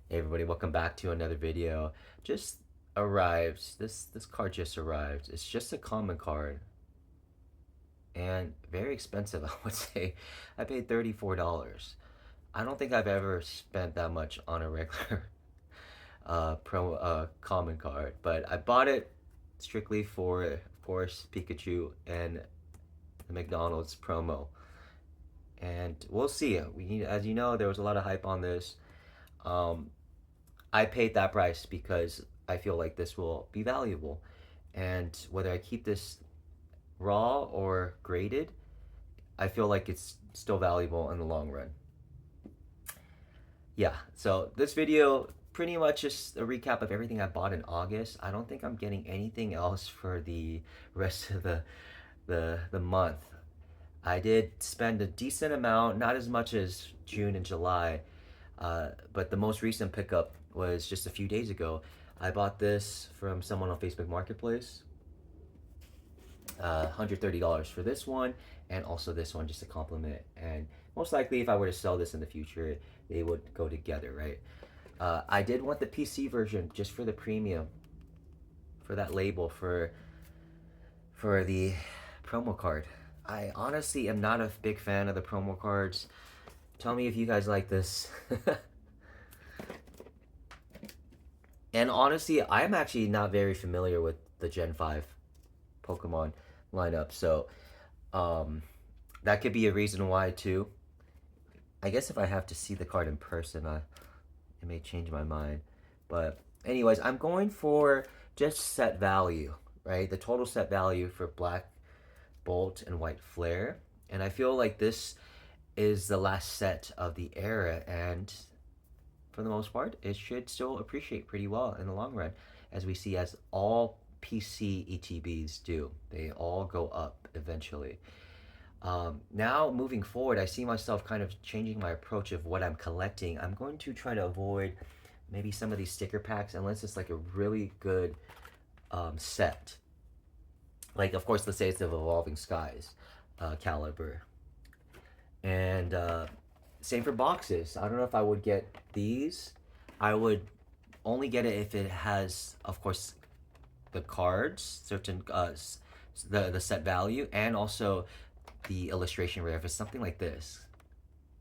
Hey everybody, welcome back to another video. Just arrived. This card just arrived. It's just a common card and very expensive, I would say. I paid $34. I don't think I've ever spent that much on a regular common card, but I bought it strictly for, of course, Pikachu and the McDonald's promo. And we'll see. As you know, there was a lot of hype on this. Um, I paid that price because I feel like this will be valuable. And whether I keep this raw or graded, I feel like it's still valuable in the long run. Yeah, so this video pretty much just a recap of everything I bought in August. I don't think I'm getting anything else for the rest of the month. I did spend a decent amount, not as much as June and July, but the most recent pickup was just a few days ago. I bought this from someone on Facebook Marketplace. $130 for this one, and also this one just to compliment. And most likely, if I were to sell this in the future, they would go together, right? I did want the PC version just for the premium, for that label, for the promo card. I honestly am not a big fan of the promo cards. Tell me if you guys like this. And honestly, I'm actually not very familiar with the Gen 5 Pokemon lineup, so um, that could be a reason why too. I guess if I have to see the card in person, it may change my mind. But anyways, I'm going for just set value, right? The total set value for Black Bolt and White Flare. And I feel like this is the last set of the era, and for the most part, it should still appreciate pretty well in the long run, as we see as all PC ETBs do. They all go up eventually. Now, moving forward, I see myself kind of changing my approach of what I'm collecting. I'm going to try to avoid maybe some of these sticker packs unless it's like a really good set. Like, of course, let's say it's the Evolving Skies caliber. And same for boxes. I don't know if I would get these. I would only get it if it has, of course, the cards, certain the set value, and also the illustration rare. If it's something like this,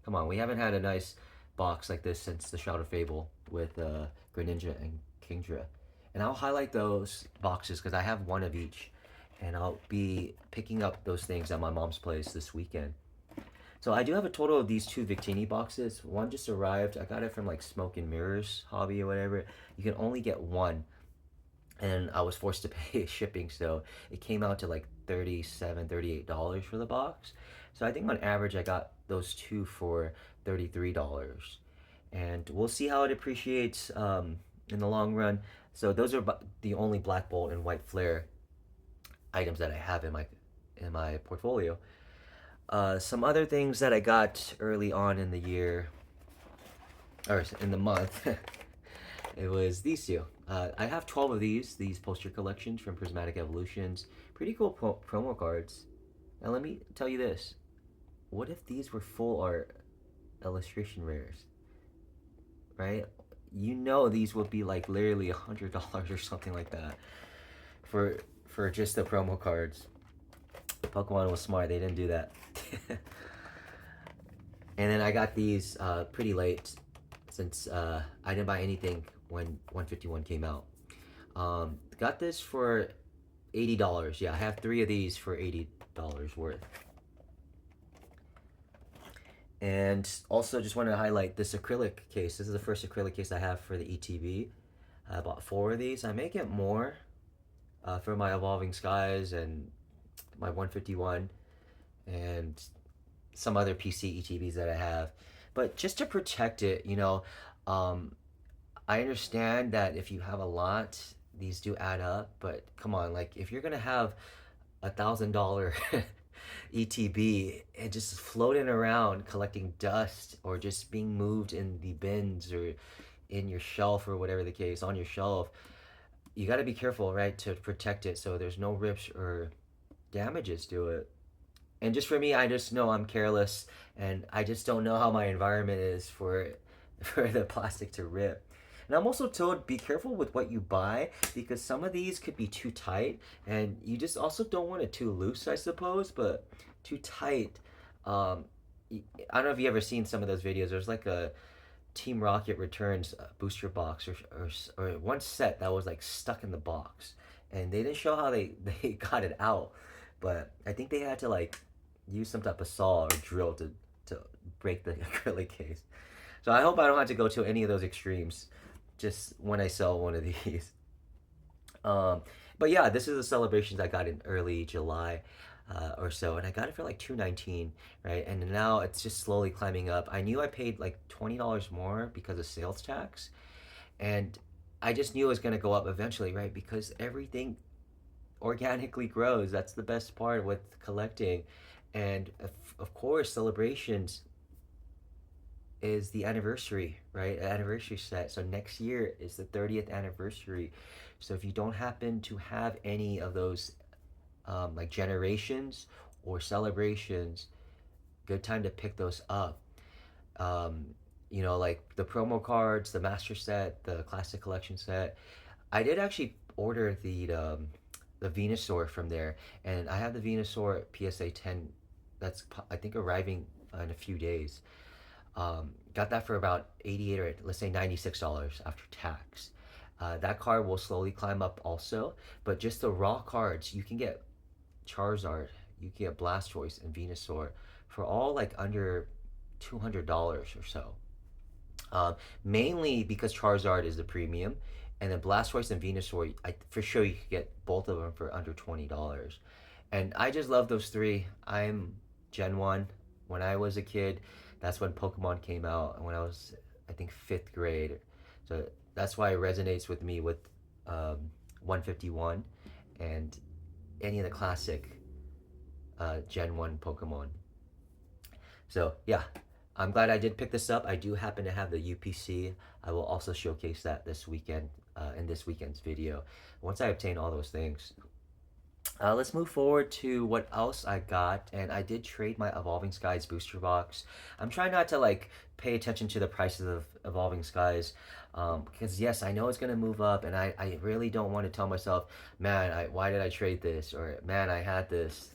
come on, we haven't had a nice box like this since the Shroud of Fable with Greninja and Kingdra. And I'll highlight those boxes because I have one of each, and I'll be picking up those things at my mom's place this weekend. So I do have a total of these two Victini boxes. One just arrived. I got it from like Smoke and Mirrors Hobby or whatever. You can only get one, and I was forced to pay shipping, so it came out to like $37, $38 for the box. So I think on average I got those two for $33, and we'll see how it appreciates in the long run. So those are the only Black Bolt and White Flare items that I have in my portfolio. Some other things that I got early on in the year, or in the month, it was these two. I have 12 of these poster collections from Prismatic Evolutions. Pretty cool promo cards. Now let me tell you this. What if these were full art illustration rares, right? You know these would be like literally $100 or something like that for just the promo cards. Pokemon was smart, they didn't do that. And then I got these pretty late since I didn't buy anything when 151 came out. Got this for $80. Yeah, I have three of these for $80 worth. And also just wanted to highlight this acrylic case. This is the first acrylic case I have for the ETB. I bought four of these. I may get more for my Evolving Skies and my 151 and some other PC ETBs that I have. But just to protect it, I understand that if you have a lot, these do add up. But come on, like if you're gonna have $1,000 ETB and just floating around collecting dust or just being moved in the bins or in your shelf or whatever the case on your shelf, you got to be careful, right, to protect it so there's no rips or damages to it. And just for me, I just know I'm careless and I just don't know how my environment is for for the plastic to rip. And I'm also told be careful with what you buy because some of these could be too tight, and you just also don't want it too loose, I suppose, but too tight. Um, I don't know if you ever seen some of those videos. There's like a Team Rocket Returns booster box or one set that was like stuck in the box, and they didn't show how they got it out, but I think they had to like use some type of saw or drill to break the acrylic case. So I hope I don't have to go to any of those extremes just when I sell one of these. Um, but yeah, this is the celebrations I got in early July or so, and I got it for like 219, right? And now it's just slowly climbing up. I knew I paid like $20 more because of sales tax, and I just knew it was gonna go up eventually, right? Because everything organically grows. That's the best part with collecting, and of course, celebrations is the anniversary, right? An anniversary set. So next year is the 30th anniversary. So if you don't happen to have any of those like generations or celebrations, good time to pick those up. Um, like the promo cards, the master set, the classic collection set. I did actually order the Venusaur from there, and I have the Venusaur PSA 10. That's I think arriving in a few days. Got that for about 88 or let's say $96 after tax. That card will slowly climb up also, but just the raw cards, you can get Charizard, you can get Blastoise and Venusaur for all like under $200 or so. Mainly because Charizard is the premium, and then Blastoise and Venusaur, for sure you could get both of them for under $20. And I just love those three. I'm Gen 1. When I was a kid, that's when Pokemon came out, when I was, I think, fifth grade. So that's why it resonates with me with 151 and any of the classic Gen 1 Pokemon. So yeah, I'm glad I did pick this up. I do happen to have the UPC. I will also showcase that this weekend in this weekend's video once I obtain all those things. Let's move forward to what else I got, and I did trade my Evolving Skies booster box. I'm trying not to like pay attention to the prices of Evolving Skies, because yes, I know it's gonna move up, and I really don't want to tell myself, man, why did I trade this, or man, I had this.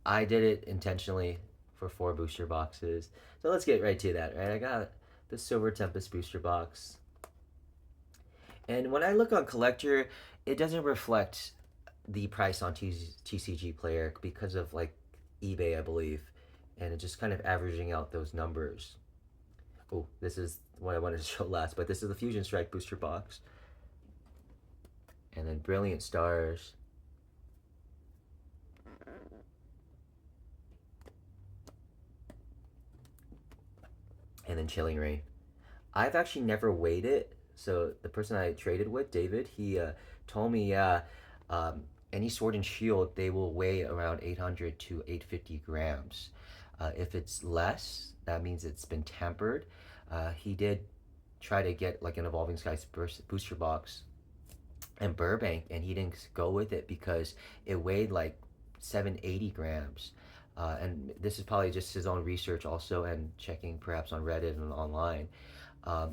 I did it intentionally for 4 booster boxes. So let's get right to that. Right, I got the Silver Tempest booster box, and when I look on Collector, it doesn't reflect the price on TCG Player because of like eBay, I believe, and it's just kind of averaging out those numbers. Oh, this is what I wanted to show last, but this is the Fusion Strike booster box, and then Brilliant Stars, and then Chilling Reign. I've actually never weighed it, so the person I traded with, David, he told me, yeah, any Sword and Shield, they will weigh around 800 to 850 grams. If it's less, that means it's been tampered. He did try to get like an Evolving Skies booster box in Burbank, and he didn't go with it because it weighed like 780 grams. And this is probably just his own research also and checking perhaps on Reddit and online.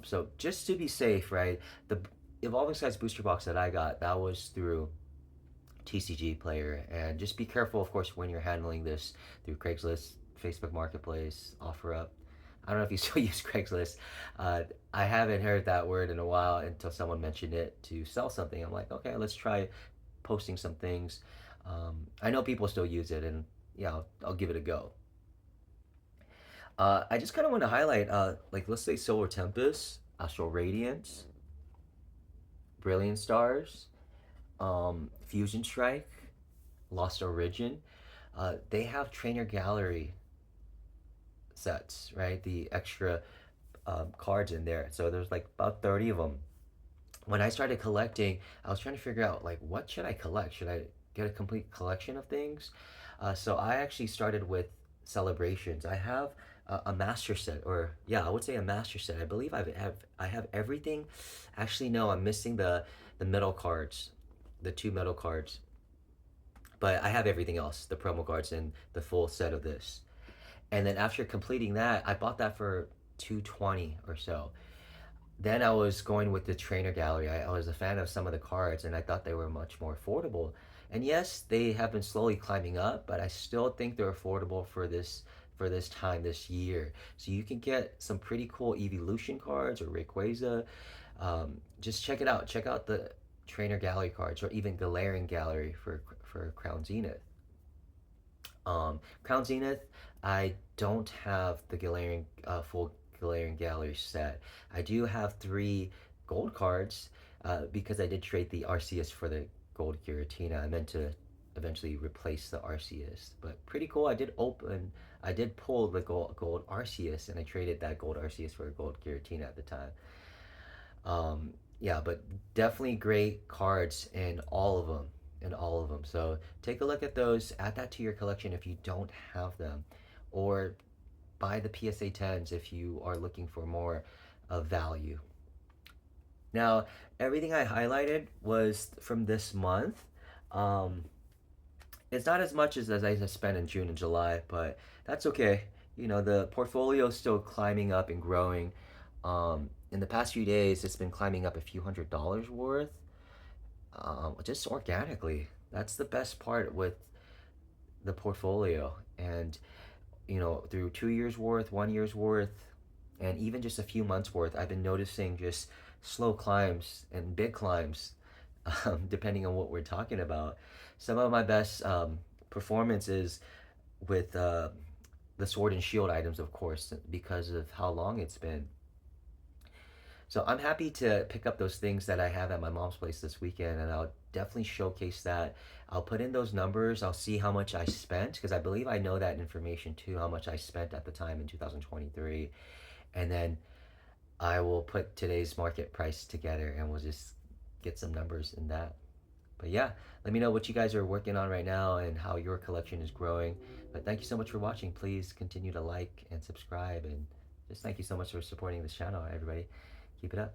So just to be safe, right? The Evolving Skies booster box that I got, that was through TCG Player, and just be careful, of course, when you're handling this through Craigslist, Facebook Marketplace, OfferUp. I don't know if you still use Craigslist. I haven't heard that word in a while until someone mentioned it to sell something. I'm like, okay, let's try posting some things. I know people still use it, and yeah, I'll give it a go. I just kind of want to highlight, like, let's say Solar Tempest, Astral Radiance, Brilliant Stars, Fusion Strike, Lost Origin. They have Trainer Gallery sets, right? The extra cards in there. So there's like about 30 of them. When I started collecting, I was trying to figure out like what should I collect? Should I get a complete collection of things? So I actually started with celebrations. I have a master set, or yeah, I would say a master set. I believe I have everything. Actually, no, I'm missing the middle cards, the 2 middle cards. But I have everything else, the promo cards and the full set of this. And then after completing that, I bought that for 220 or so. then I was going with the trainer gallery. I was a fan of some of the cards, and I thought they were much more affordable. And yes, they have been slowly climbing up, but I still think they're affordable for this time this year. So you can get some pretty cool Evolution cards or Rayquaza. Just check it out. Check out the trainer gallery cards, or even Galarian gallery for Crown Zenith. Crown Zenith, I don't have the Galarian full Galarian Gallery set. I do have three gold cards because I did trade the Arceus for the gold Giratina. I meant to eventually replace the Arceus, but pretty cool. I did pull the gold Arceus, and I traded that gold Arceus for a gold Giratina at the time. Yeah, but definitely great cards in all of them. In all of them. So take a look at those. Add that to your collection if you don't have them, or buy the PSA 10s if you are looking for more of value. Now, everything I highlighted was from this month. Um, it's not as much as I spent in June and July, but that's okay. You know, the portfolio is still climbing up and growing. In the past few days, it's been climbing up a few $100s worth, just organically. That's the best part with the portfolio. And, you know, through 2 years worth, 1 year's worth, and even just a few months worth, I've been noticing just slow climbs and big climbs, depending on what we're talking about. Some of my best performances with the sword and shield items, of course, because of how long it's been. So I'm happy to pick up those things that I have at my mom's place this weekend, and I'll definitely showcase that. I'll put in those numbers. I'll see how much I spent, because I believe I know that information too, how much I spent at the time in 2023. And then I will put today's market price together, and we'll just get some numbers in that. But yeah, let me know what you guys are working on right now and how your collection is growing. But thank you so much for watching. Please continue to like and subscribe, and just thank you so much for supporting this channel, everybody. Keep it up.